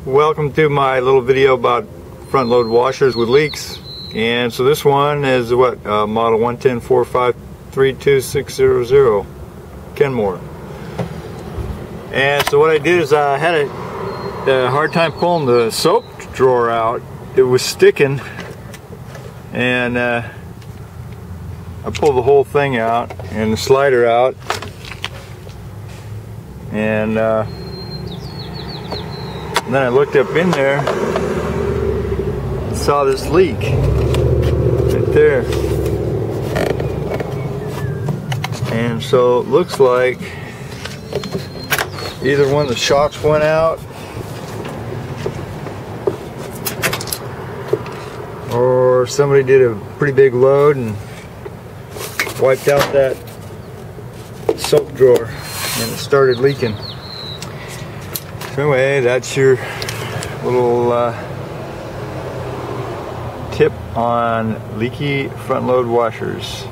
Welcome to my little video about front load washers with leaks. And so this one is what, model 110-4532600 Kenmore. And so what I did is I had a hard time pulling the soap drawer out. It was sticking, and I pulled the whole thing out and the slider out, and then I looked up in there and saw this leak right there. And so it looks like either one of the shocks went out, or somebody did a pretty big load and wiped out that soap drawer and it started leaking. So anyway, that's your little tip on leaky front load washers.